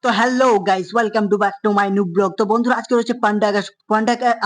তো hello guys, welcome to back to my new blog. তো বন্ধুরা, আজকে হচ্ছে 15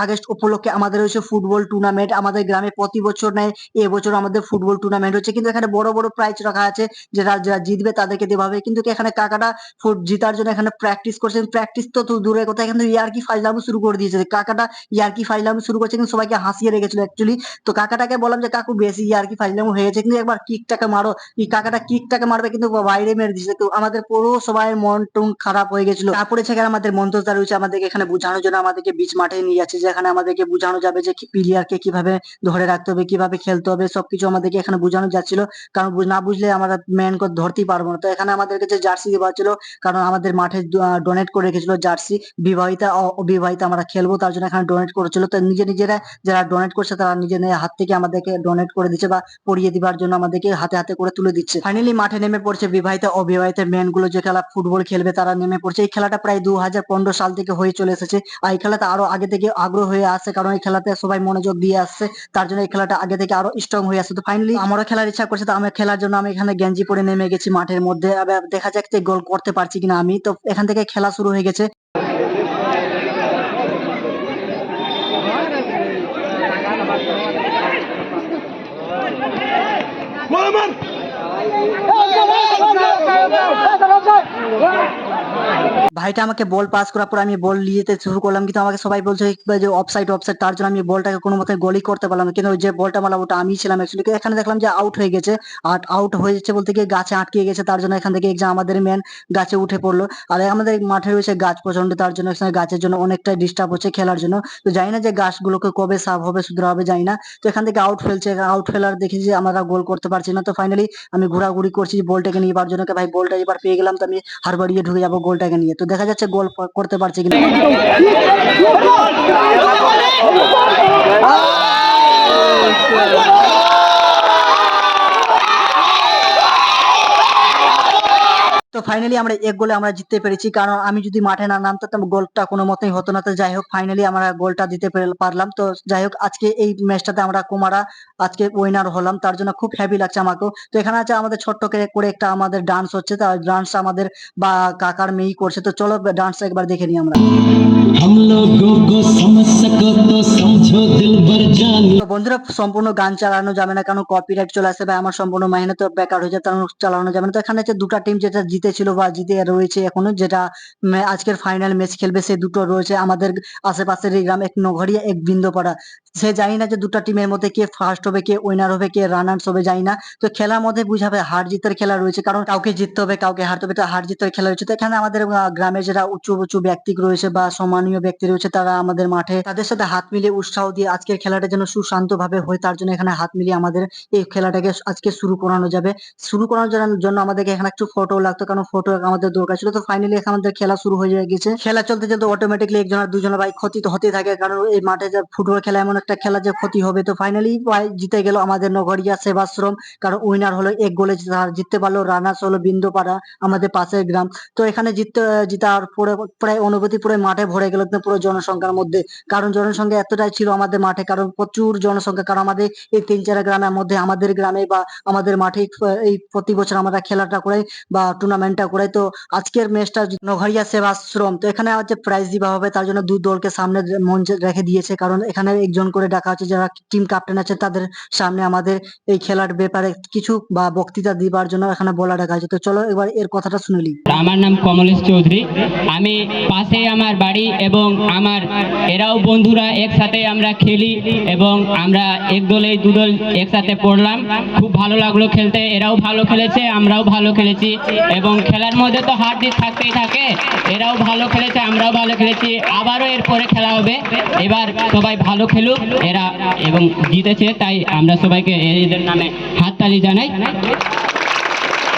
আগস্ট উপলক্ষে আমাদের হচ্ছে ফুটবল টুর্নামেন্ট। আমাদের গ্রামে প্রতি বছর নেয়, এবছর আমাদের ফুটবল টুর্নামেন্ট হচ্ছে। কিন্তু এখানে বড় বড় প্রাইজ রাখা আছে, যারা যারা জিতবে তাদেরকে দেওয়া হবে। কিন্তু এখানে কাকাটা ফুট জিতার জন্য এখানে প্র্যাকটিস করছেন। প্র্যাকটিস তো দূরের কথা, এখানে ইয়ার্কি ফাইজলামও শুরু করে দিয়েছে। কাকাটা ইয়ার্কি ফাইজলামও শুরু করছে, কিন্তু সবাইকে হাসিয়ে রেখেছিল অ্যাকচুয়ালি। তো কাকাটাকে বললাম যে কাকু বেশি ইয়ার্কি ফাইজলামও হয়েছে, কিন্তু একবার কিকটাকে মারো। এই কাকাটা কিকটাকে মারবে, কিন্তু বাইরে মেরে দিয়েছে। তো আমাদের পুরো সবাই মন টন খারাপ হয়ে গেছিল। তারপরে সেখানে আমাদের মন্তজদা রয়েছে, আমাদেরকে এখানে বোঝানোর জন্য আমাদেরকে বিচ মাঠে নিয়ে যাচ্ছে, যেখানে আমাদেরকে বোঝানো যাবে যে প্লেয়ারকে কিভাবে ধরে রাখতে হবে, কিভাবে খেলতে হবে, সবকিছু আমাদেরকে এখানে বোঝানো যাচ্ছিল। কারণ না বুঝলে আমরা মেন করে ধরতেই পারবো না। তো এখানে আমাদেরকে যে জার্সি দেওয়া ছিল, কারণ আমাদের মাঠে ডোনেট করে রেখেছিল জার্সি। বিবাহিতা অবিবাহিতা আমরা খেলবো, তার জন্য এখানে ডোনেট করেছিল। তো নিজেরা যারা ডোনেট করছে তারা নিজের হাত থেকে আমাদেরকে ডোনেট করে দিচ্ছে, বা পরিয়ে দিবার জন্য আমাদেরকে হাতে হাতে করে তুলে দিচ্ছে। ফাইনালি মাঠে নেমে পড়ছে বিবাহিতা অবিবাহিত মেন গুলো, যে খেলা ফুটবল খেলবে তারা নেমে পড়ছে। এই খেলাটা প্রায় 2015 সাল থেকে হয়ে চলে এসেছে। আর এই খেলাতে আরো আগে থেকে আগ্রহ হয়ে আসছে, কারণ এই খেলাতে সবাই মনোযোগ দিয়ে আসছে। তার জন্য এই খেলাটা আগে থেকে আরো স্ট্রং হয়ে আসছে। তো ফাইনালি আমারও খেলার ইচ্ছা করছে, তো আমি খেলার জন্য আমি এখানে গেঞ্জি পরে নেমে গেছি মাঠের মধ্যে। আবার দেখা যাক যে গোল করতে পারছি কিনা আমি। তো এখান থেকে খেলা শুরু হয়ে গেছে। ভাইটা আমাকে বল পাস করার পর আমি বল নিয়ে যেতে শুরু করলাম, কিন্তু আমাকে সবাই বলছে যে অফসাইড অফসাইড। তার জন্য আমি বলটাকে কোনো মতে গোলই করতে পারলাম না। কিন্তু যে বলটা মারলাম ওটা আমি ছিলাম অ্যাকচুয়ালি। এখানে দেখলাম যে আউট হয়ে গেছে। আর আউট হয়ে যাচ্ছে বলতে গিয়ে গাছে আটকে গেছে, তার জন্য এখান থেকে এক্সাম আমাদের মেন গাছে উঠে পড়লো। আর আমাদের মাঠে রয়েছে গাছ প্রচন্ড, তার জন্য এখানে গাছের জন্য অনেকটাই ডিস্টার্ব হচ্ছে খেলার জন্য। তো জানি না যে গাছগুলোকে কবে সাফ হবে, শুধরা হবে, জানি না। তো এখান থেকে আউট ফেলছে, আউট ফেলার দেখি যে আমরা গোল করতে পারছি না। তো ফাইনালি আমি ঘোরাঘুরি করছি বলটাকে নিয়ে যাওয়ার জন্য। ভাই বলটা এবার পেয়ে গেলাম, তো আমি হাড়বাড়িয়ে ঢুকে যাবো গোলটাকে নিয়ে। তো দেখা যাচ্ছে গোল করতে পারছি কিনা। তো ফাইনালি আমরা এক গোলে আমরা জিততে পেরেছি, কারণ আমি যদি মাঠে না নামতাম গোলটা কোনো মতেই হতো না। তো যাই হোক ফাইনালি আমরা গোলটা দিতে পারলাম। তো যাই হোক আজকে এই ম্যাচটাতে আমরা কুমারা আজকে উইনার হলাম, তার জন্য খুব হ্যাপি লাগছে আমাকেও। তো এখানে আছে আমাদের ছোট্ট করে একটা আমাদের ডান্স হচ্ছে, তার ডান্স আমাদের বা কাকার মেয়েই করছে। তো চলো ডান্সটা একবার দেখে নিই আমরা। তো বন্ধুরা, সম্পূর্ণ গান চালানো যাবে না, কারণ কপিরাইট চলে আসে, বা আমার সম্পূর্ণ মেহনত বেকার হয়ে যায়, তার চালানো যাবে না। তো এখানে হচ্ছে দুটা টিম যেটা জিতেছিল বা জিতে রয়েছে এখনো, যেটা আজকের ফাইনাল ম্যাচ খেলবে, সে দুটো রয়েছে আমাদের আশেপাশের এই গ্রাম, এক নগরিয়া এক বিন্দুপাড়া। সে জানি না যে দুটা টিমের মধ্যে কে ফার্স্ট হবে, কে উইনার হবে, কে রানার্স হবে, জানি না। তো খেলার মধ্যে বুঝাবে হার জিতের খেলা রয়েছে, কারণ কাউকে জিততে হবে কাউকে হারতে হবে, তো হার জিতের খেলা রয়েছে। তো এখানে আমাদের গ্রামে যারা উঁচু উঁচু ব্যক্তি রয়েছে বা সম্মানীয় ব্যক্তি রয়েছে, তারা আমাদের মাঠে তাদের সাথে হাত মিলিয়ে উৎসাহ দিয়ে আজকের খেলাটা যেন সুশান্ত ভাবে হয়, তার জন্য এখানে হাত মিলিয়ে আমাদের এই খেলাটাকে আজকে শুরু করানো যাবে। শুরু করানোর জন্য আমাদেরকে এখানে একটু ফটো লাগতো, কারণ ফটো আমাদের দরকার ছিল। তো ফাইনালি এখানে আমাদের খেলা শুরু হয়ে গেছে। খেলা চলতে চলতে অটোমেটিকলি একজনের দুজনের ভাই ক্ষতি তো হতে থাকে, কারণ এই মাঠে যে ফুটবল খেলা এমন একটা খেলা যে ক্ষতি হবে। তো ফাইনালি জিতে গেল আমাদের নগরিয়া সেবাশ্রম, কারণ উইনার হলো এক গোলে জিততে পারলো। রানার্স হলো বিন্দুপাড়া, আমাদের পাশের গ্রাম। তো এখানে জিতার পরে প্রায় অনুভূতি পুরো মাঠে ভরে গেল পুরো জনসংখ্যার মধ্যে, কারণ জনসংখ্যা এতটাই ছিল আমাদের মাঠে, কারণ প্রচুর জনসংখ্যা। কারণ আমাদের এই 3-4 গ্রামের মধ্যে আমাদের গ্রামে বা আমাদের মাঠে এই প্রতি বছর আমরা খেলাটা করে বা টুর্নামেন্টটা করে। তো আজকের ম্যাচটা নগরিয়া সেবাশ্রম, তো এখানে হচ্ছে প্রাইজ দিবা হবে, তার জন্য দুই দলকে সামনে মঞ্চে রেখে দিয়েছে, কারণ এখানে একজন করে ডাকা হচ্ছে, যারা টিম ক্যাপ্টেন আছে তাদের সামনে আমাদের এই খেলার ব্যাপারে কিছু বা বক্তৃতা দিবার জন্য এখানে বলা ডাকা আছে। তো চলো এবার এর কথাটা শুনে নিই। আমার নাম কমলেশ চৌধুরী, আমি পাশে আমার বাড়ি এবং আমার এরাও বন্ধুরা একসাথে আমরা খেলি এবং আমরা এক দলে দু দল একসাথে পড়লাম। খুব ভালো লাগলো খেলতে, এরাও ভালো খেলেছে আমরাও ভালো খেলেছি এবং খেলার মধ্যে তো হার জিত থাকতেই থাকে। এরাও ভালো খেলেছে আমরাও ভালো খেলেছি, আবারও এরপরে খেলা হবে। এবার সবাই ভালো খেলুক এরা এবং জিতেছে, তাই আমরা সবাইকে এদের নামে হাততালি জানাই।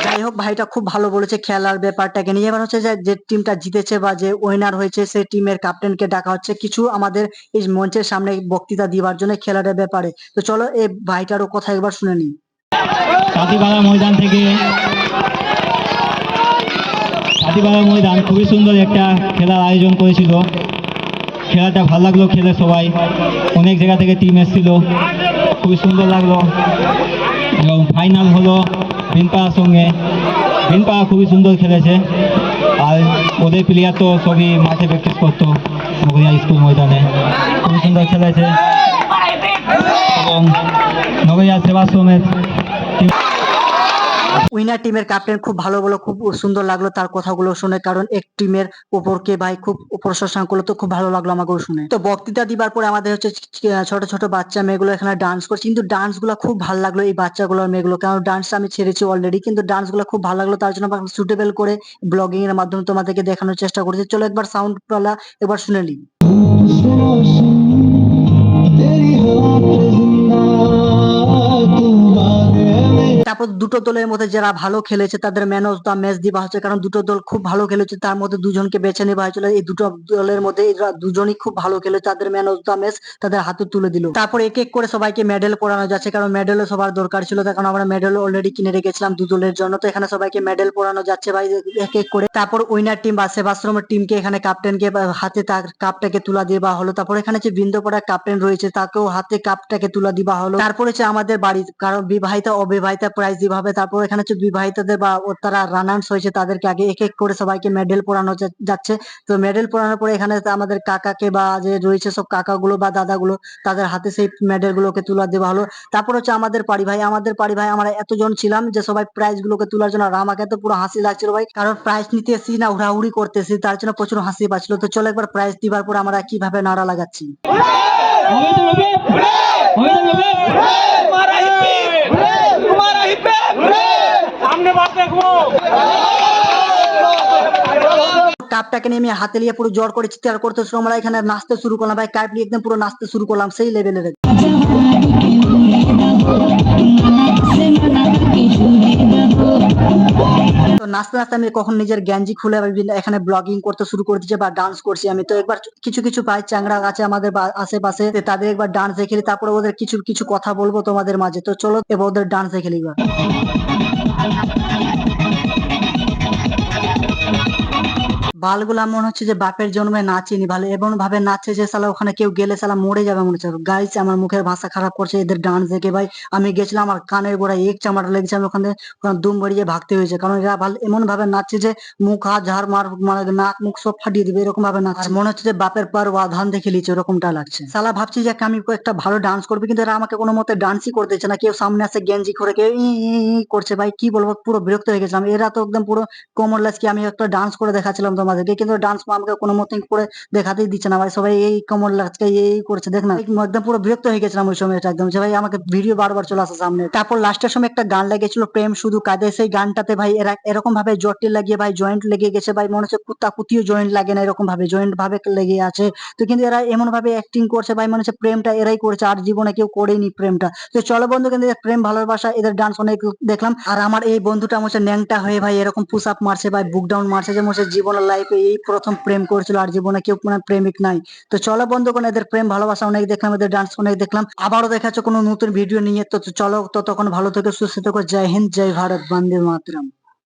যাই হোক ভাইটা খুব ভালো বলেছে খেলার ব্যাপারটাকে নিয়ে। এবার হচ্ছে যে টিমটা জিতেছে বা যে উইনার হয়েছে সেই টিমের ক্যাপ্টেনকে ডাকা হচ্ছে কিছু আমাদের এই মঞ্চের সামনে বক্তৃতা দিবার জন্য খেলার ব্যাপারে। তো চলো এই ভাইটারও কথা একবার শুনে নিই। হাতিপাড়া ময়দান খুবই সুন্দর একটা খেলার আয়োজন করেছিল। খেলাটা ভালো লাগলো খেলে, সবাই অনেক জায়গা থেকে টিম এসেছিল, খুবই সুন্দর লাগলো। এবং ফাইনাল হলো বিনপাড়ার সঙ্গে। বিনপাড়া খুবই সুন্দর খেলেছে, আর ওদের প্লেয়ার তো সবই মাঠে প্র্যাকটিস করতো নগরিয়া স্কুল ময়দানে, খুবই সুন্দর খেলেছে। এবং নগরিয়া সেবাশ্রমের উইনার টিমের ক্যাপ্টেন খুব ভালো বলো, খুব সুন্দর লাগলো তার কথাগুলো শুনে, কারণ এক টিমের উপরকে ভাই খুব প্রশংসা করলো, তো খুব ভালো লাগলো আমাকেও শুনে। তো বক্তৃতা দিবার পরে আমাদের হচ্ছে ছোট ছোট বাচ্চা মেয়েগুলো এখানে ডান্স করছে, কিন্তু ডান্স গুলো খুব ভালো লাগলো এই বাচ্চাগুলোর মেয়েগুলো, কারণ ডান্স আমি ছেড়েছি অলরেডি, কিন্তু ডান্স গুলো খুব ভালো লাগলো, তার জন্য সুটেবল করে ব্লগিং এর মাধ্যমে তোমাদেরকে দেখানোর চেষ্টা করেছি। চলো একবার সাউন্ড পালা একবার শুনে নিই। তারপর দুটো দলের মধ্যে যারা ভালো খেলেছে তাদের ম্যান অফ দ্য ম্যাচ দিবা হচ্ছে, কারণ দুটো দল খুব ভালো খেলেছে, তার মধ্যে দুজনকে বেছে নেওয়া হয়েছিল। এই দুটো দলের মধ্যে এরা দুজনই খুব ভালো খেলেছে, তাদের ম্যান অফ দ্য ম্যাচ তাদের হাতে তুলে দিল। তারপর এক এক করে সবাইকে মেডেল পরানো যাচ্ছে, কারণ মেডেলও সবার দরকার ছিল, তার কারণ আমরা মেডেল অলরেডি কিনে রেখেছিলাম দু দলের জন্য। তো এখানে সবাইকে মেডেল পরানো যাচ্ছে ভাই এক এক করে। তারপর উইনার টিম বা সেবাশ্রমের টিমকে এখানে ক্যাপ্টেনকে হাতে তার কাপটাকে তুলা দেওয়া হলো। তারপর এখানে যে বৃন্দপাড়ার ক্যাপ্টেন রয়েছে তাকেও হাতে কাপটাকে তুলা দেওয়া হলো। তারপর হচ্ছে আমাদের বাড়ি কারণ বিবাহিতা অবিবাহিতা প্রাইজ দিবা হবে। তারপর এখানে হচ্ছে বিবাহিতদের বা তারা রানার্স হয়েছে তাদেরকে আগে এক এক করে সবাইকে মেডেল পরানো যাচ্ছে। তো মেডেল পরানোর পরে এখানে আমাদের কাকাকে বা যে রয়েছে সব কাকাগুলো বা দাদাগুলো তাদের হাতে সেই মেডেল গুলোকে তুলা দেওয়া হলো। তারপর হচ্ছে আমাদের পাড়ি ভাই আমরা এতজন ছিলাম যে সবাই প্রাইজ গুলোকে তোলার জন্য, আর আমাকে তো পুরো হাসি লাগছিল ভাই, কারণ প্রাইজ নিতে এসেছি না হুড়াহুড়ি করতেছি, তার জন্য প্রচুর হাসি পাচ্ছিল। তো চলো একবার প্রাইজ দিবার পর আমরা কিভাবে নাড়া লাগাচ্ছি। কাপটাকে নিয়ে আমি হাতে নিয়ে পুরো জোর করে চিৎকার করতে শুরু, আমরা এখানে নাচতে শুরু করলাম ভাই, কাপ নিয়ে একদম পুরো নাচতে শুরু করলাম সেই লেভেলের। তো নাচতে নাচতে আমি কখন নিজের গেঞ্জি খুলে এখানে ব্লগিং করতে শুরু করে দিচ্ছে বা ডান্স করছি আমি। তো একবার কিছু কিছু ভাই চ্যাংড়া আছে আমাদের আশেপাশে, তাদের একবার ডান্স দেখে নিই, তারপরে ওদের কিছু কিছু কথা বলবো তোমাদের মাঝে। তো চলো এবার ওদের ডান্স দেখে নিই। বালগুলা মনে হচ্ছে যে বাপের জন্মে নাচেনি ভালো, এমন ভাবে নাচছে যে সালা ওখানে কেউ গেলে সালা মরে যাবে মনে হচ্ছে। গাইছে আমার মুখের ভাষা খারাপ করছে এদের ডান্স দেখে ভাই। আমি গেছিলাম আমার কানের গোড়ায় এক চামড়া লেগেছে, আমি ওখানে দুম বেরিয়ে ভাগতে হয়েছে, কারণ এরা ভালো এমন ভাবে নাচছে যে মুখ হাত ঝাড় মার মানে নাক মুখ সব ফাটিয়ে দিবে এরকম ভাবে নাচছে, মনে হচ্ছে যে বাপের পর ধান দেখে লিচ্ছে ওরকমটা লাগছে। সালা ভাবছি যে আমি একটা ভালো ডান্স করবো, কিন্তু এরা আমাকে কোনো মতে ডান্সই করতে দিচ্ছে না। কেউ সামনে আসে গেঞ্জি করে, কেউ করছে ভাই, কি বলবো পুরো বিরক্ত হয়ে গেছিলাম। এরা তো একদম পুরো কমরলেস, কি আমি একটা ডান্স করে দেখাচ্ছিলাম তোমাদেরকে, কিন্তু ডান্স আমাকে কোনো মতেই করে দেখাতেই দিচ্ছে না ভাই। সবাই এই কমরলেসকে এই করছে, দেখ না, একদম পুরো বিরক্ত হয়ে গেছিলাম ওই সময়টা একদম, যে ভাই আমাকে ভিডিও বারবার চলে আসে সামনে। তারপর লাস্টের সময় একটা গান লেগেছিল প্রেম শুধু কাঁদে, সেই গানটাতে ভাই এরা এরকম ভাবে জটটি লাগিয়ে ভাই জয়েন্ট লেগে গেছে ভাই, মনে হচ্ছে কুত্তা কুতিও জয়েন্ট লাগে না, এরকম ভাবে জয়েন্ট ভাবে লেগে আছে। তো কিন্তু এরা এমন ভাবে অ্যাক্টিং করছে ভাই, মনে হচ্ছে প্রেমটা এরাই করেছে, আর জীবনে কেউ করেনি প্রেমটা। তো চলো বন্ধু, কিন্তু এদের প্রেম ভালোবাসা এদের ডান্স অনেক দেখলাম। আর আমার এই বন্ধুটা হচ্ছে ন্যাংটা হয়ে ভাই এরকম পুশ আপ মারছে ভাই, বুক ডাউন মারছে, যে মনে জীবনের লাইফে এই প্রথম প্রেম করেছিল, আর জীবনে কেউ মানে প্রেমিক নাই। তো চলো বন্ধুগণ, এদের প্রেম ভালোবাসা অনেক দেখলাম, এদের ডান্স অনেক দেখলাম। আবারও দেখাচ্ছে কোনো নতুন ভিডিও নিয়ে। তো চলো ততক্ষণ ভালো থেকো, সুস্থ থেকো। জয় হিন্দ, জয় ভারত, বন্দে মাতরম।